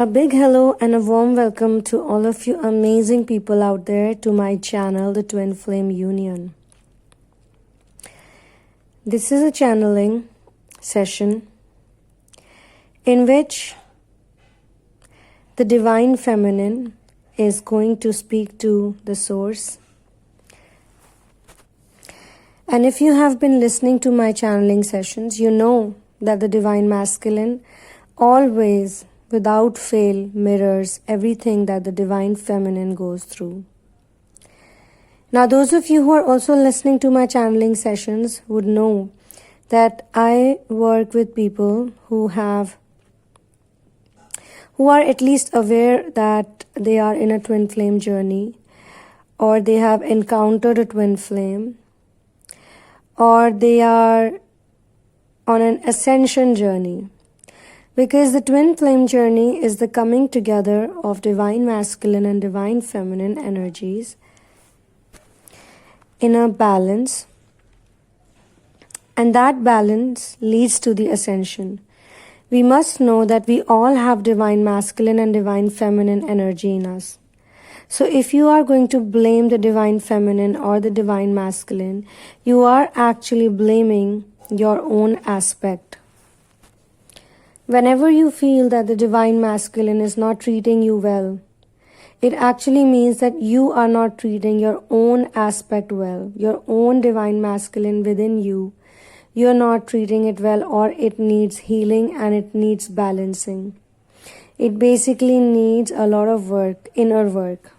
A big hello and a warm welcome to all of you amazing people out there to my channel, The Twin Flame Union. This is a channeling session in which the Divine Feminine is going to speak to the Source. And if you have been listening to my channeling sessions, you know that the Divine Masculine always, without fail, mirrors everything that the Divine Feminine goes through. Now, those of you who are also listening to my channeling sessions would know that I work with people who are at least aware that they are in a twin flame journey, or they have encountered a twin flame, or they are on an ascension journey. Because the twin flame journey is the coming together of Divine Masculine and Divine Feminine energies in a balance, and that balance leads to the ascension. We must know that we all have Divine Masculine and Divine Feminine energy in us. So if you are going to blame the Divine Feminine or the Divine Masculine, you are actually blaming your own aspect. Whenever you feel that the Divine Masculine is not treating you well, it actually means that you are not treating your own aspect well, your own Divine Masculine within you. You are not treating it well, or it needs healing and it needs balancing. It basically needs a lot of work, inner work.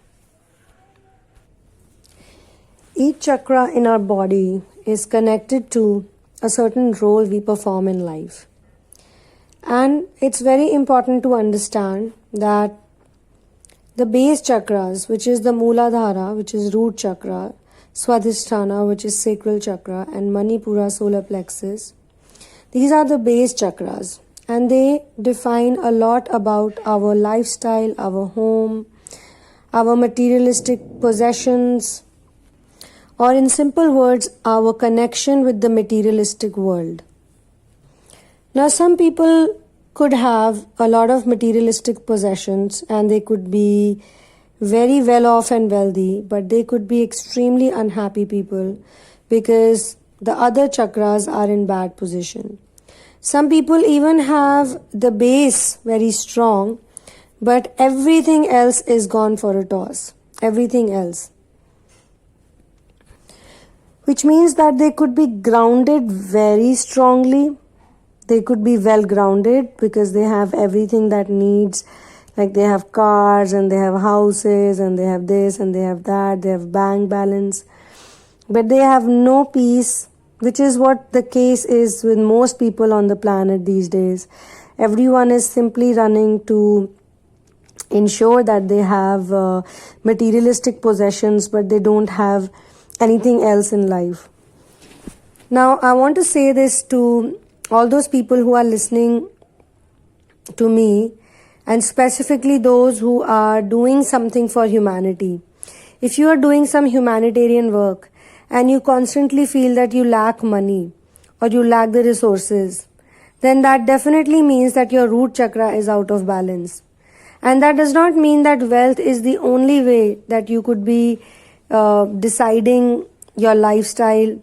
Each chakra in our body is connected to a certain role we perform in life. And it's very important to understand that the base chakras, which is the Mooladhara, which is root chakra, Swadhisthana, which is sacral chakra, and Manipura, solar plexus, these are the base chakras, and they define a lot about our lifestyle, our home, our materialistic possessions, or in simple words, our connection with the materialistic world. Now, some people could have a lot of materialistic possessions and they could be very well off and wealthy, but they could be extremely unhappy people because the other chakras are in bad position. Some people even have the base very strong, but everything else is gone for a toss. Everything else. Which means that they could be grounded very strongly. They could be well grounded because they have everything that needs, like they have cars and they have houses and they have this and they have that, they have bank balance. But they have no peace, which is what the case is with most people on the planet these days. Everyone is simply running to ensure that they have materialistic possessions, but they don't have anything else in life. Now, I want to say this to all those people who are listening to me, and specifically those who are doing something for humanity. If you are doing some humanitarian work and you constantly feel that you lack money or you lack the resources, then that definitely means that your root chakra is out of balance. And that does not mean that wealth is the only way that you could be deciding your lifestyle,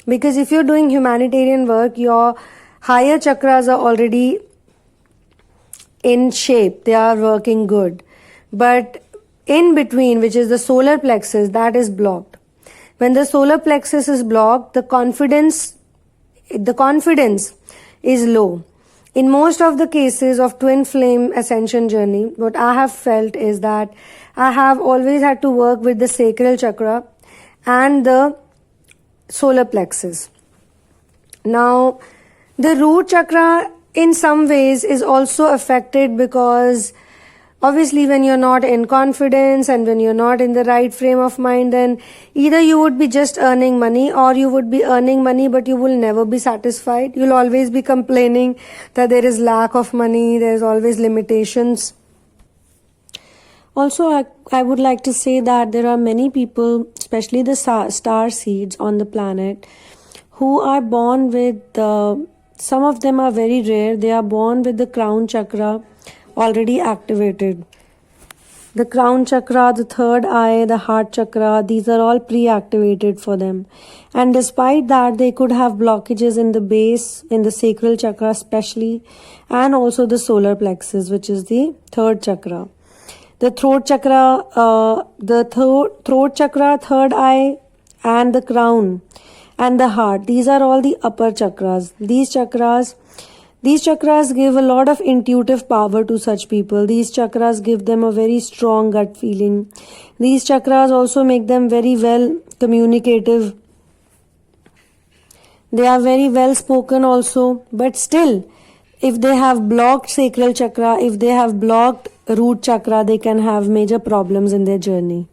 because if you're doing humanitarian work, your higher chakras are already in shape, they are working good, but in between, which is the solar plexus, that is blocked. When the solar plexus is blocked, the confidence is low. In most of the cases of twin flame ascension journey, what I have felt is that I have always had to work with the sacral chakra and the solar plexus. Now, the root chakra in some ways is also affected because obviously when you're not in confidence and when you're not in the right frame of mind, then either you would be just earning money or you would be earning money but you will never be satisfied. You'll always be complaining that there is lack of money, there's always limitations. Also, I would like to say that there are many people, especially the star seeds on the planet, who are born with, some of them are very rare, they are born with the crown chakra already activated. The crown chakra, the third eye, the heart chakra, these are all pre-activated for them. And despite that, they could have blockages in the base, in the sacral chakra especially, and also the solar plexus, which is the third chakra. The throat chakra, throat chakra, third eye, and the crown, and the heart. These are all the upper chakras. These chakras give a lot of intuitive power to such people. These chakras give them a very strong gut feeling. These chakras also make them very well communicative. They are very well spoken also. But still, if they have blocked sacral chakra, if they have blocked root chakra, they can have major problems in their journey.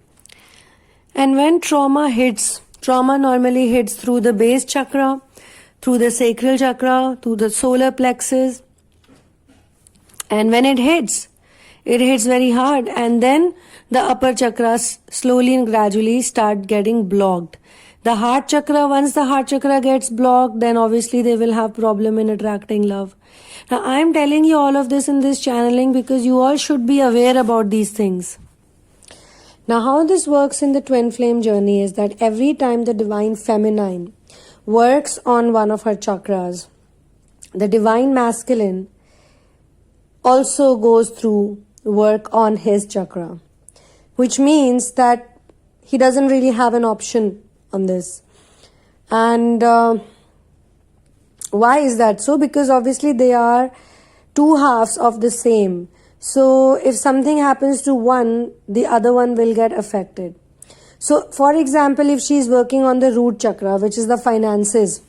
And when trauma normally hits through the base chakra, through the sacral chakra, through the solar plexus. And when it hits very hard. And then the upper chakras slowly and gradually start getting blocked. The heart chakra, once the heart chakra gets blocked, then obviously they will have problem in attracting love. Now I am telling you all of this in this channeling because you all should be aware about these things. Now how this works in the twin flame journey is that every time the divine feminine works on one of her chakras, the divine masculine also goes through work on his chakra, which means that he doesn't really have an option on this. And why is that so? Because obviously they are two halves of the same. So if something happens to one, the other one will get affected. So, for example, if she is working on the root chakra, which is the finances,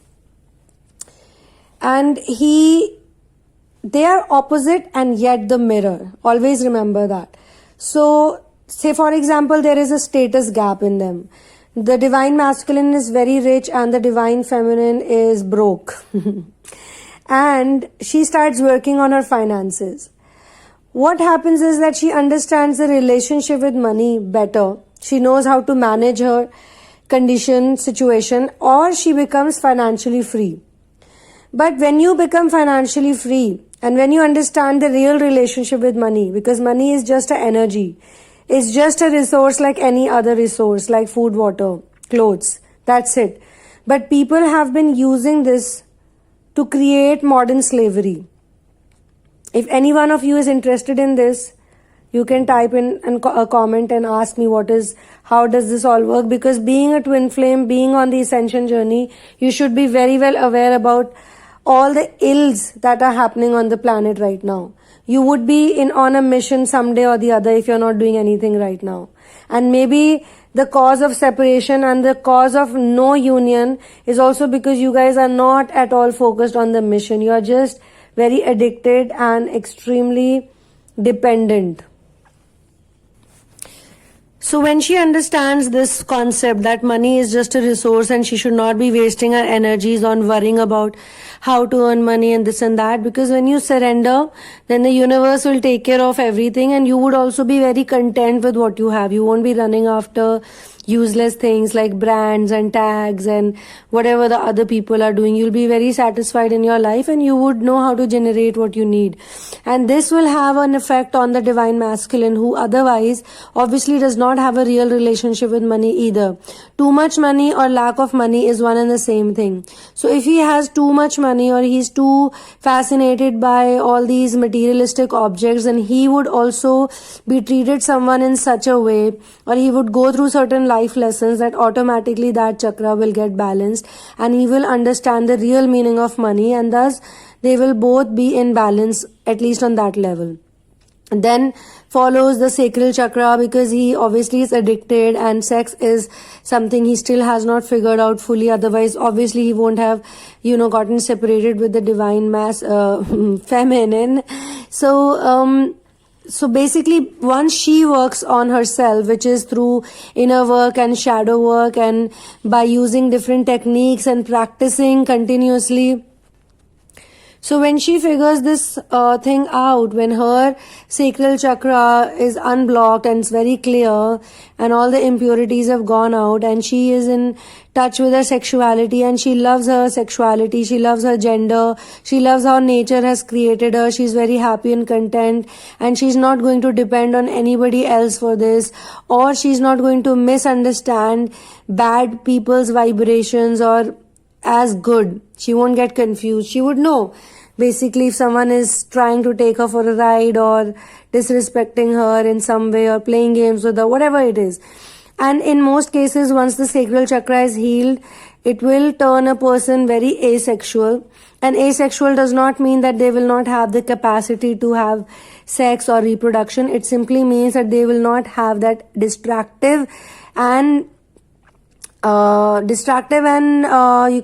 and they are opposite and yet the mirror. Always remember that. So, say for example, there is a status gap in them. The divine masculine is very rich and the divine feminine is broke. And she starts working on her finances. What happens is that she understands the relationship with money better. She knows how to manage her condition, situation, or she becomes financially free. But when you become financially free and when you understand the real relationship with money, because money is just an energy, it's just a resource like any other resource, like food, water, clothes, that's it. But people have been using this to create modern slavery. If any one of you is interested in this, you can type in a comment and ask me how does this all work, because being a twin flame, being on the ascension journey, you should be very well aware about all the ills that are happening on the planet right now. You would be on a mission someday or the other if you're not doing anything right now. And maybe the cause of separation and the cause of no union is also because you guys are not at all focused on the mission. You are just very addicted and extremely dependent. So when she understands this concept that money is just a resource and she should not be wasting her energies on worrying about how to earn money and this and that, because when you surrender, then the universe will take care of everything and you would also be very content with what you have. You won't be running after useless things like brands and tags and whatever the other people are doing. You'll be very satisfied in your life and you would know how to generate what you need. And this will have an effect on the divine masculine, who otherwise obviously does not have a real relationship with money either. Too much money or lack of money is one and the same thing. So if he has too much money or he's too fascinated by all these materialistic objects, then he would also be treated someone in such a way, or he would go through certain life lessons that automatically that chakra will get balanced and he will understand the real meaning of money, and thus they will both be in balance, at least on that level. Then follows the sacral chakra, because he obviously is addicted and sex is something he still has not figured out fully. Otherwise obviously he won't have gotten separated with the divine feminine. So basically once she works on herself, which is through inner work and shadow work, and by using different techniques and practicing continuously, So when she figures this thing out, when her sacral chakra is unblocked and it's very clear and all the impurities have gone out and she is in touch with her sexuality and she loves her sexuality, she loves her gender, she loves how nature has created her, she's very happy and content and she's not going to depend on anybody else for this, or she's not going to misunderstand bad people's vibrations or as good. She won't get confused. She would know basically if someone is trying to take her for a ride or disrespecting her in some way or playing games with her, whatever it is. And in most cases, once the sacral chakra is healed, it will turn a person very asexual. And asexual does not mean that they will not have the capacity to have sex or reproduction. It simply means that they will not have that distractive and you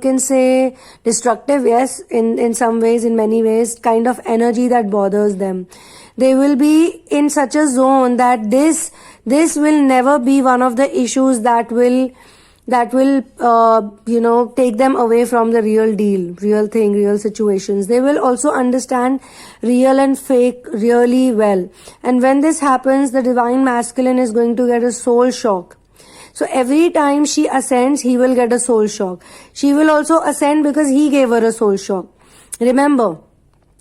can say destructive, yes, in some ways, in many ways, kind of energy that bothers them. They will be in such a zone that this will never be one of the issues that will take them away from the real deal, real thing, real situations. They will also understand real and fake really well. And when this happens, the divine masculine is going to get a soul shock. So every time she ascends, he will get a soul shock. She will also ascend because he gave her a soul shock. Remember,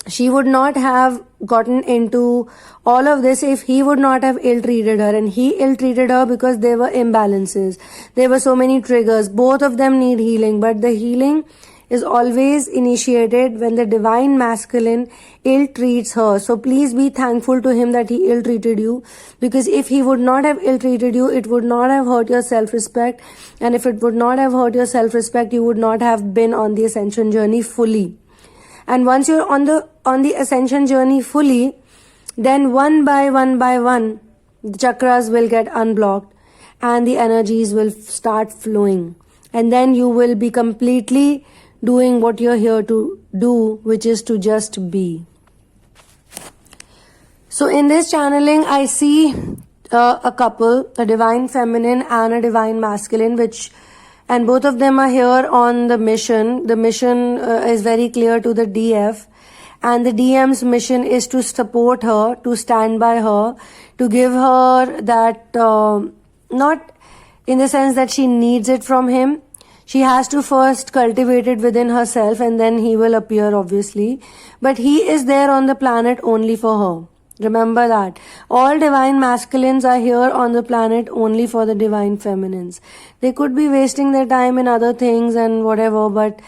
she would not have gotten into all of this if he would not have ill-treated her. And he ill-treated her because there were imbalances. There were so many triggers. Both of them need healing. But the healing is always initiated when the divine masculine ill-treats her. So please be thankful to him that he ill-treated you, because if he would not have ill-treated you, it would not have hurt your self-respect, and if it would not have hurt your self-respect, you would not have been on the ascension journey fully. And once you're on the ascension journey fully, then one by one, the chakras will get unblocked and the energies will start flowing, and then you will be completely doing what you're here to do, which is to just be. So in this channeling, I see a couple, a divine feminine and a divine masculine, and both of them are here on the mission. The mission is very clear to the DF, and the DM's mission is to support her, to stand by her, to give her that, not in the sense that she needs it from him. She has to first cultivate it within herself and then he will appear, obviously. But he is there on the planet only for her. Remember that. All divine masculines are here on the planet only for the divine feminines. They could be wasting their time in other things and whatever, but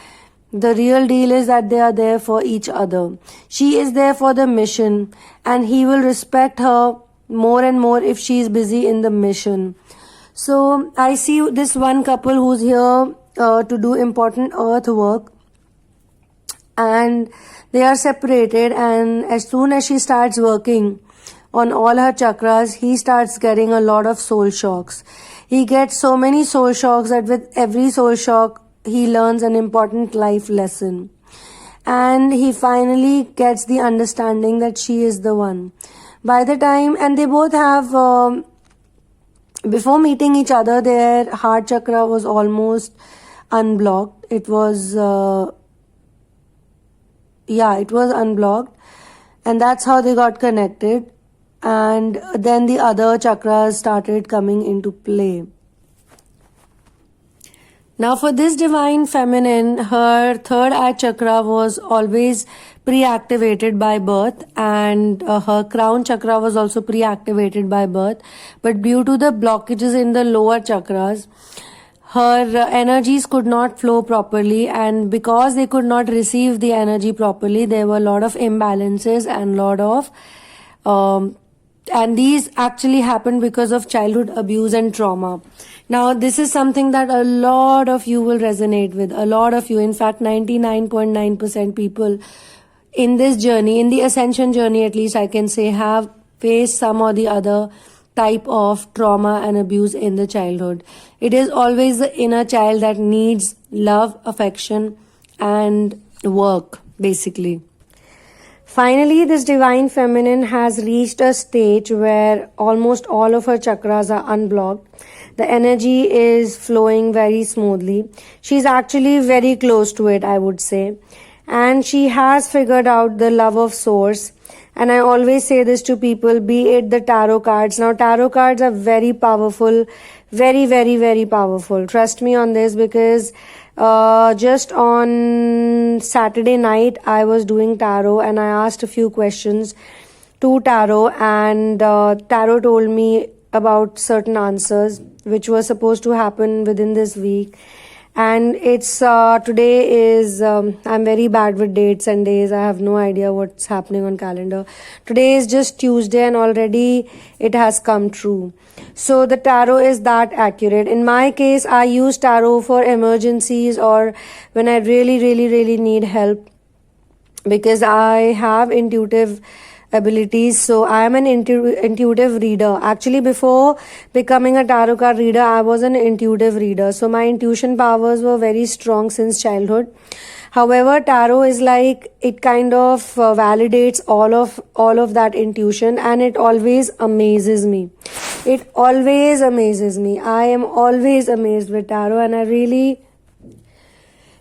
the real deal is that they are there for each other. She is there for the mission and he will respect her more and more if she is busy in the mission. So I see this one couple who's here to do important earth work, and they are separated, and as soon as she starts working on all her chakras, he starts getting a lot of soul shocks. He gets so many soul shocks that with every soul shock he learns an important life lesson, and he finally gets the understanding that she is the one. By the time, and they both have before meeting each other, their heart chakra was almost unblocked. It was unblocked, and that's how they got connected, and then the other chakras started coming into play. Now for this divine feminine, her third eye chakra was always pre-activated by birth, and her crown chakra was also pre-activated by birth, but due to the blockages in the lower chakras, her energies could not flow properly, and because they could not receive the energy properly, there were a lot of imbalances and and these actually happened because of childhood abuse and trauma. Now, this is something that a lot of you will resonate with. A lot of you, in fact, 99.9% people in this journey, in the ascension journey at least, I can say, have faced some or the other type of trauma and abuse in the childhood. It is always the inner child that needs love, affection, and work, basically. Finally, this divine feminine has reached a stage where almost all of her chakras are unblocked. The energy is flowing very smoothly. She's actually very close to it, I would say. and she has figured out the love of source. And I always say this to people, be it the tarot cards. Now, tarot cards are very powerful, very, very, very powerful. Trust me on this, because just on Saturday night, I was doing tarot and I asked a few questions to tarot, and tarot told me about certain answers which were supposed to happen within this week. And it's today is I'm very bad with dates and days. I have no idea what's happening on calendar. Today is just Tuesday and already it has come true. So the tarot is that accurate. In my case, I use tarot for emergencies or when I really, really, really need help, because I have intuitive abilities. So I am an intuitive reader. Actually, before becoming a tarot card reader, I was an intuitive reader. So my intuition powers were very strong since childhood. However, tarot is like, it kind of validates all of that intuition, and it always amazes me. It always amazes me. I am always amazed with tarot, and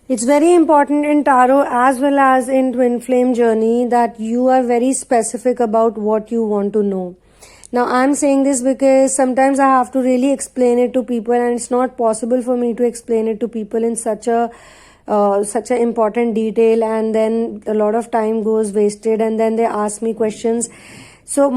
it's very important in tarot as well as in twin flame journey that you are very specific about what you want to know. Now, I'm saying this because sometimes I have to really explain it to people, and it's not possible for me to explain it to people in such an important detail, and then a lot of time goes wasted, and then they ask me questions. So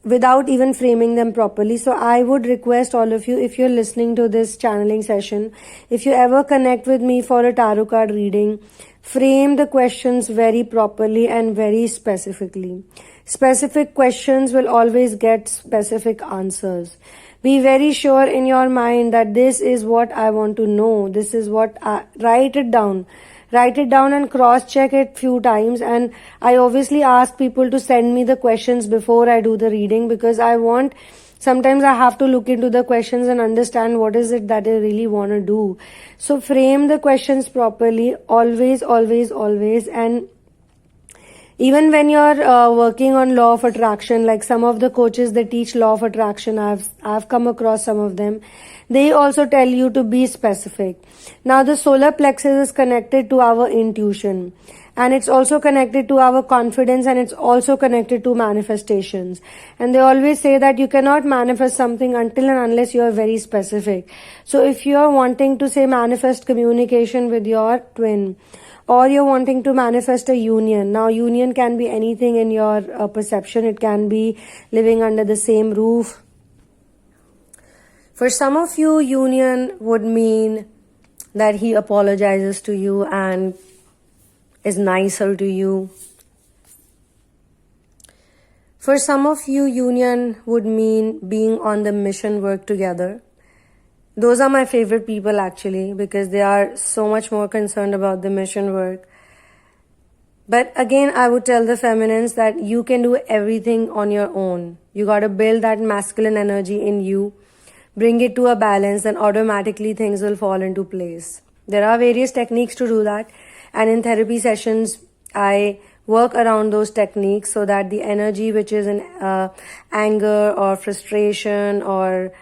without even framing them properly. So I would request all of you, if you're listening to this channeling session, if you ever connect with me for a tarot card reading, frame the questions very properly and very specifically. Specific questions will always get specific answers. Be very sure in your mind that this is what I want to know. This is what write it down. Write it down and cross-check it few times. And I obviously ask people to send me the questions before I do the reading, because sometimes I have to look into the questions and understand what is it that I really want to do. So frame the questions properly, always, always, always. And even when you're working on law of attraction, like some of the coaches, they teach law of attraction. I've come across some of them. They also tell you to be specific. Now, the solar plexus is connected to our intuition, and it's also connected to our confidence, and it's also connected to manifestations. And they always say that you cannot manifest something until and unless you are very specific. So if you are wanting to say manifest communication with your twin, or you're wanting to manifest a union. Now, union can be anything in your perception. It can be living under the same roof. For some of you, union would mean that he apologizes to you and is nicer to you. For some of you, union would mean being on the mission work together. Those are my favorite people actually, because they are so much more concerned about the mission work. But again, I would tell the feminines that you can do everything on your own. You got to build that masculine energy in you, bring it to a balance, and automatically things will fall into place. There are various techniques to do that, and in therapy sessions, I work around those techniques so that the energy which is in anger or frustration or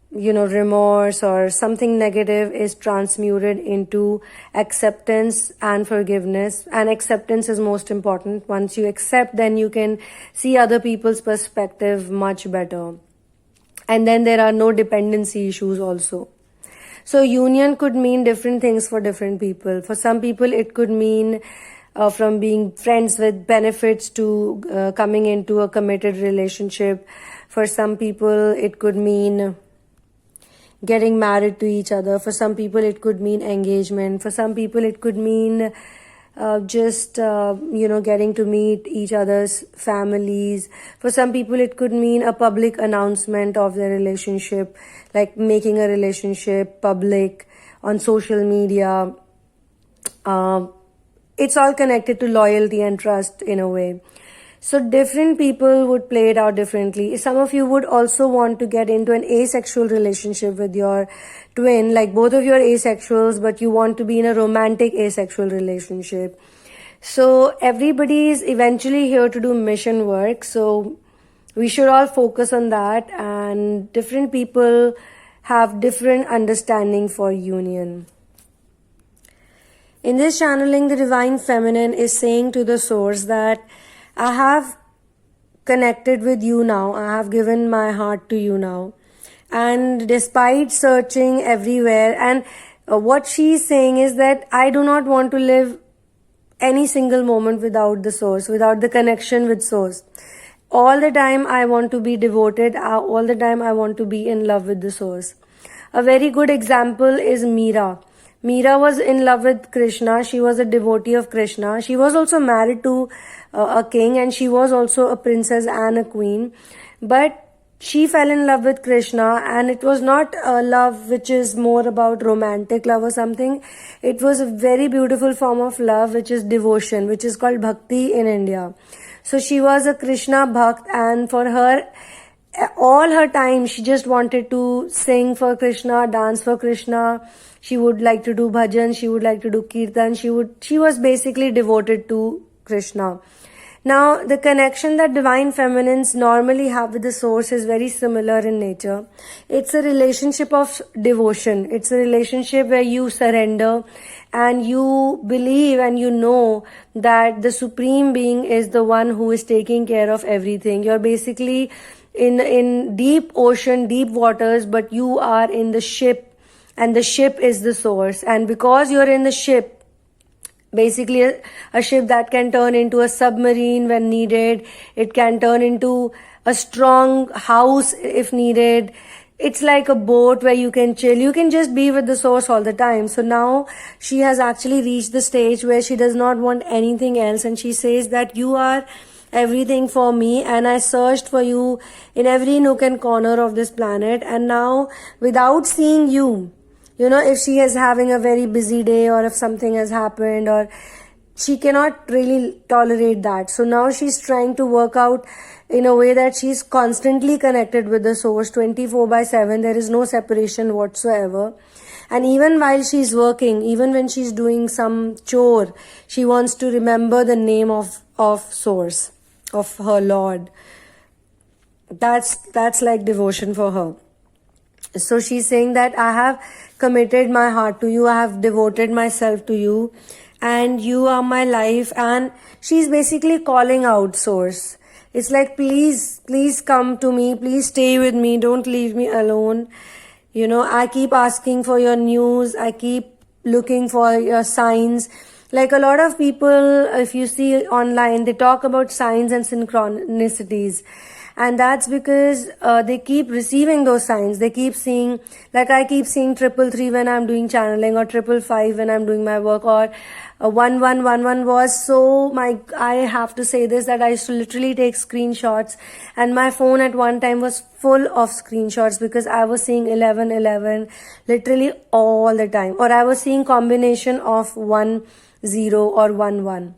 remorse or something negative is transmuted into acceptance and forgiveness. And acceptance is most important. Once you accept, then you can see other people's perspective much better. And then there are no dependency issues also. So union could mean different things for different people. For some people, it could mean from being friends with benefits to coming into a committed relationship. For some people, it could mean getting married to each other. For some people, it could mean engagement. For some people, it could mean getting to meet each other's families. For some people, it could mean a public announcement of their relationship, like making a relationship public on social media. It's all connected to loyalty and trust in a way. So different people would play it out differently. Some of you would also want to get into an asexual relationship with your twin, like both of you are asexuals, but you want to be in a romantic asexual relationship. So everybody is eventually here to do mission work. So we should all focus on that, and different people have different understanding for union. In this channeling, the Divine Feminine is saying to the Source that I have connected with you now. I have given my heart to you now. And despite searching everywhere, and what she's saying is that I do not want to live any single moment without the Source, without the connection with Source. All the time I want to be devoted, all the time I want to be in love with the Source. A very good example is Meera. Meera was in love with Krishna. She was a devotee of Krishna. She was also married to a king, and she was also a princess and a queen. But she fell in love with Krishna, and it was not a love which is more about romantic love or something. It was a very beautiful form of love, which is devotion, which is called bhakti in India. So she was a Krishna Bhakt, and for her, all her time she just wanted to sing for Krishna, dance for Krishna. She would like to do bhajan, she would like to do kirtan, she was basically devoted to Krishna. Now, the connection that Divine Feminines normally have with the Source is very similar in nature. It's a relationship of devotion. It's a relationship where you surrender and you believe and you know that the Supreme Being is the one who is taking care of everything. You're basically in deep ocean, deep waters, but you are in the ship, and the ship is the Source. And because you're in the ship, basically a ship that can turn into a submarine when needed, it can turn into a strong house if needed. It's like a boat where you can chill. You can just be with the Source all the time. So now she has actually reached the stage where she does not want anything else, and she says that you are everything for me, and I searched for you in every nook and corner of this planet, and now without seeing you, if she is having a very busy day, or if something has happened, or she cannot really tolerate that. So now she's trying to work out in a way that she's constantly connected with the Source 24/7. There is no separation whatsoever. And even while she's working, even when she's doing some chore, she wants to remember the name of Source, of her Lord. That's like devotion for her. So she's saying that I have committed my heart to you, I have devoted myself to you, and you are my life. And she's basically calling out Source. It's like, please come to me, please stay with me, don't leave me alone. I keep asking for your news, I keep looking for your signs. Like a lot of people, if you see online, they talk about signs and synchronicities. And that's because they keep receiving those signs. They keep seeing, like I keep seeing 333 when I'm doing channeling, or 555 when I'm doing my work, or 1111 was so I have to say this, that I used to literally take screenshots, and my phone at one time was full of screenshots because I was seeing 1111 literally all the time, or I was seeing combination of 10 or 11.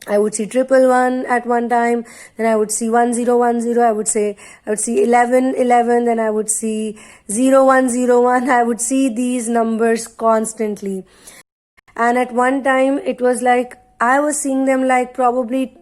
I would see 111 at one time, then I would see 1010, I would see 1111, then I would see 0101. I would see these numbers constantly. And at one time, it was like, I was seeing them like probably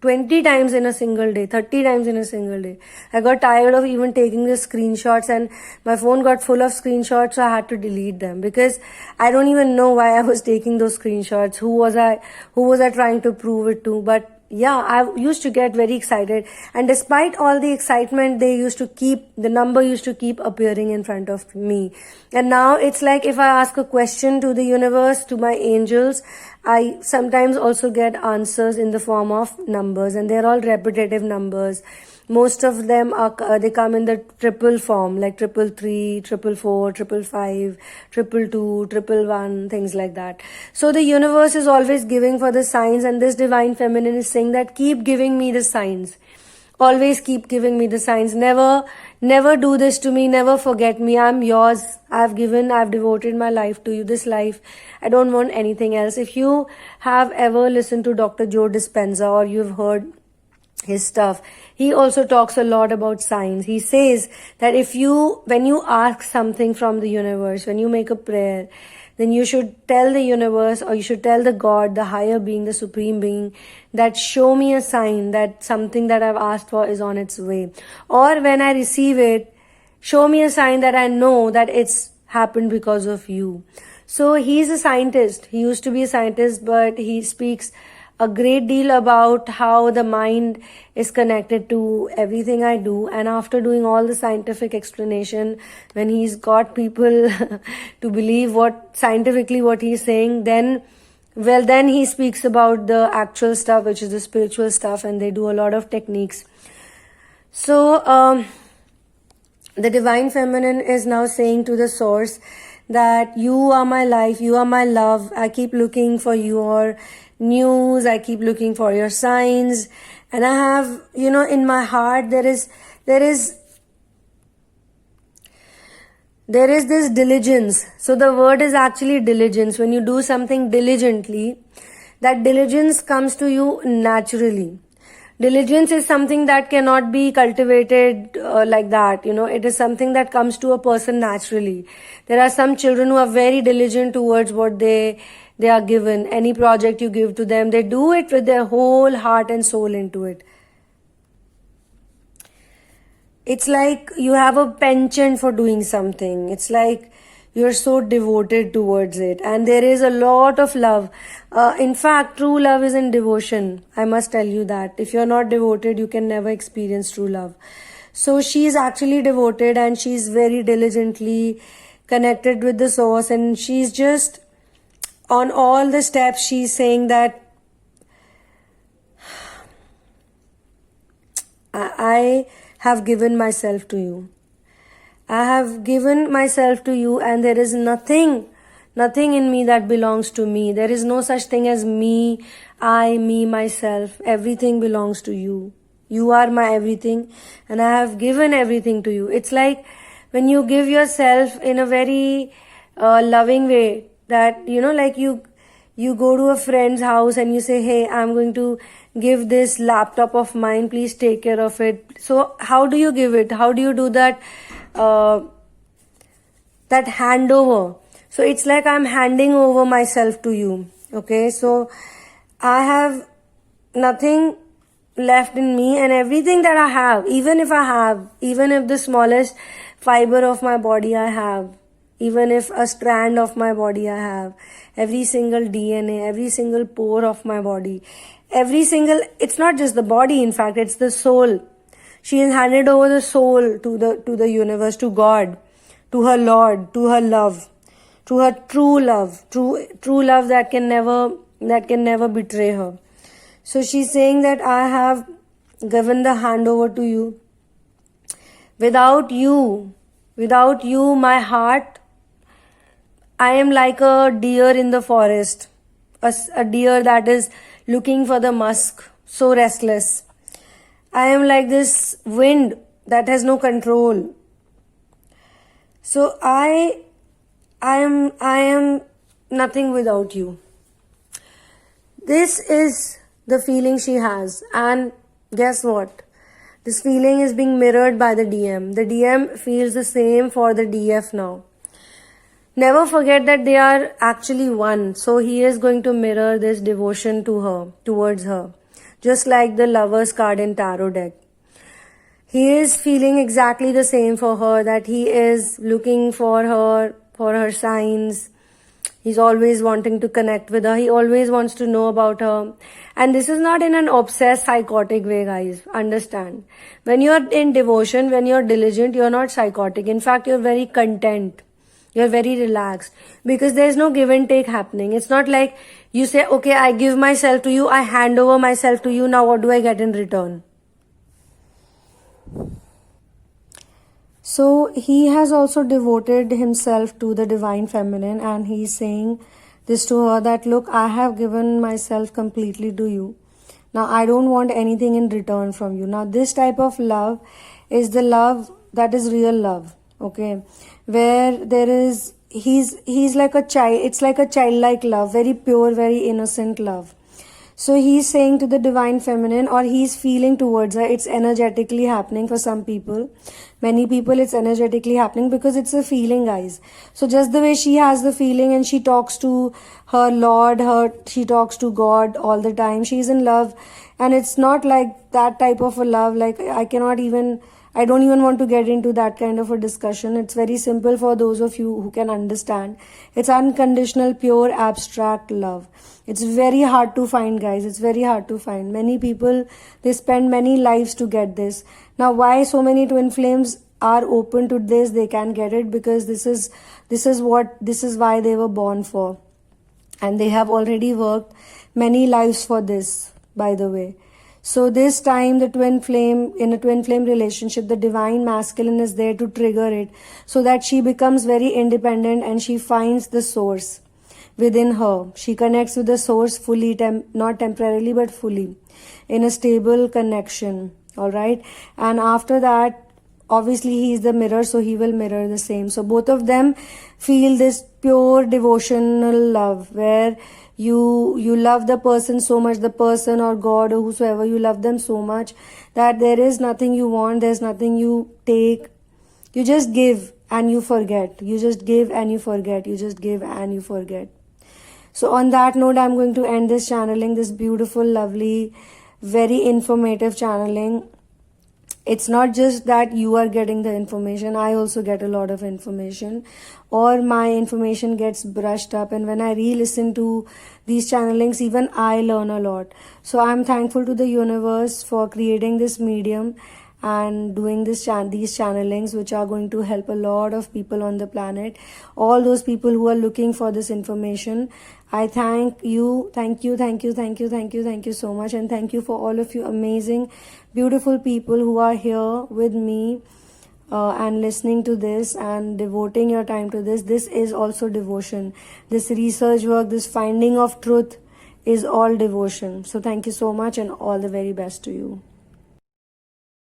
20 times in a single day, 30 times in a single day. I got tired of even taking the screenshots, and my phone got full of screenshots, so I had to delete them because I don't even know why I was taking those screenshots. Who was I trying to prove it to? But yeah, I used to get very excited, and despite all the excitement, the number used to keep appearing in front of me. And now it's like, if I ask a question to the universe, to my angels, I sometimes also get answers in the form of numbers, and they're all repetitive numbers. Most of them they come in the triple form, like 333, 444, 555, 222, 111, things like that. So the universe is always giving for the signs, and this Divine Feminine is saying that keep giving me the signs. Always keep giving me the signs. Never do this to me. Never forget me. I'm yours. I've devoted my life to you. This life, I don't want anything else. If you have ever listened to Dr. Joe Dispenza, or you've heard his stuff, he also talks a lot about signs. He says that when you ask something from the universe, when you make a prayer, then you should tell the universe, or you should tell the God, the higher being, the Supreme Being, that show me a sign that something that I've asked for is on its way. Or when I receive it, show me a sign that I know that it's happened because of you. So he's a scientist. He used to be a scientist, but he speaks a great deal about how the mind is connected to everything I do. And after doing all the scientific explanation, when he's got people to believe what he's saying, then he speaks about the actual stuff, which is the spiritual stuff, and they do a lot of techniques. So the Divine Feminine is now saying to the source that you are my life, you are my love. I keep looking for your news, I keep looking for your signs, and I have, in my heart there is this diligence. So the word is actually diligence. When you do something diligently, that diligence comes to you naturally. Diligence is something that cannot be cultivated like that. It is something that comes to a person naturally. There are some children who are very diligent towards what they are given. Any project you give to them, they do it with their whole heart and soul into it. It's like you have a penchant for doing something. It's like you're so devoted towards it. And there is a lot of love. In fact, true love is in devotion. I must tell you that. If you're not devoted, you can never experience true love. So she's actually devoted, and she's very diligently connected with the source. And she's just, on all the steps, she's saying that I have given myself to you. I have given myself to you, and there is nothing in me that belongs to me. There is no such thing as me, I, me, myself. Everything belongs to you. You are my everything, and I have given everything to you. It's like when you give yourself in a very loving way, that, like you go to a friend's house and you say, hey, I'm going to give this laptop of mine, please take care of it. So how do you give it? How do you do that handover? So it's like I'm handing over myself to you. Okay, so I have nothing left in me, and everything that I have, even if the smallest fiber of my body I have, even if a strand of my body I have, every single DNA, every single pore of my body, it's not just the body, in fact, it's the soul. She has handed over the soul to the universe, to God, to her Lord, to her love, to her true love that can never betray her. So she's saying that I have given the handover to you. Without you, my heart, I am like a deer in the forest, a deer that is looking for the musk, so restless. I am like this wind that has no control. So I am nothing without you. This is the feeling she has, and guess what? This feeling is being mirrored by the DM. The DM feels the same for the DF now. Never forget that they are actually one. So he is going to mirror this devotion towards her. Just like the Lover's card in Tarot deck. He is feeling exactly the same for her, that he is looking for her signs. He's always wanting to connect with her. He always wants to know about her. And this is not in an obsessed, psychotic way, guys. Understand. When you're in devotion, when you're diligent, you're not psychotic. In fact, you're very content. You're very relaxed. Because there's no give and take happening. It's not like you say, okay, I give myself to you, I hand over myself to you, now what do I get in return? So he has also devoted himself to the Divine Feminine, and he's saying this to her that, look, I have given myself completely to you. Now I don't want anything in return from you. Now this type of love is the love that is real love, okay? Where there is, he's like a child, it's like a childlike love, very pure, very innocent love. So he's saying to the Divine Feminine, or he's feeling towards her, it's energetically happening for some people. Many people, it's energetically happening because it's a feeling, guys. So just the way she has the feeling and she talks to her Lord, she talks to God all the time. She's in love, and it's not like that type of a love. Like I I don't even want to get into that kind of a discussion. It's very simple for those of you who can understand. It's unconditional, pure, abstract love. It's very hard to find, guys. It's very hard to find. Many people, they spend many lives to get this. Now, why so many twin flames are open to this, they can get it, because this is why they were born for. And they have already worked many lives for this, by the way. So this time in a twin flame relationship, the divine masculine is there to trigger it, so that she becomes very independent and she finds the source within her. She connects with the source fully, not temporarily but fully, in a stable connection. All right. And after that, obviously he is the mirror, so he will mirror the same. So both of them feel this pure devotional love, where you love the person so much, the person or God or whosoever, you love them so much that there is nothing you want, there's nothing you take. You just give and you forget. You just give and you forget. You just give and you forget. So on that note, I'm going to end this channeling, this beautiful, lovely, very informative channeling. It's not just that you are getting the information, I also get a lot of information, or my information gets brushed up, and when I re-listen to these channelings, even I learn a lot. So I'm thankful to the universe for creating this medium and doing these channelings, which are going to help a lot of people on the planet. All those people who are looking for this information, I thank you so much, and thank you for all of you amazing, beautiful people who are here with me and listening to this and devoting your time to this. This is also devotion. This research work, this finding of truth is all devotion. So thank you so much, and all the very best to you.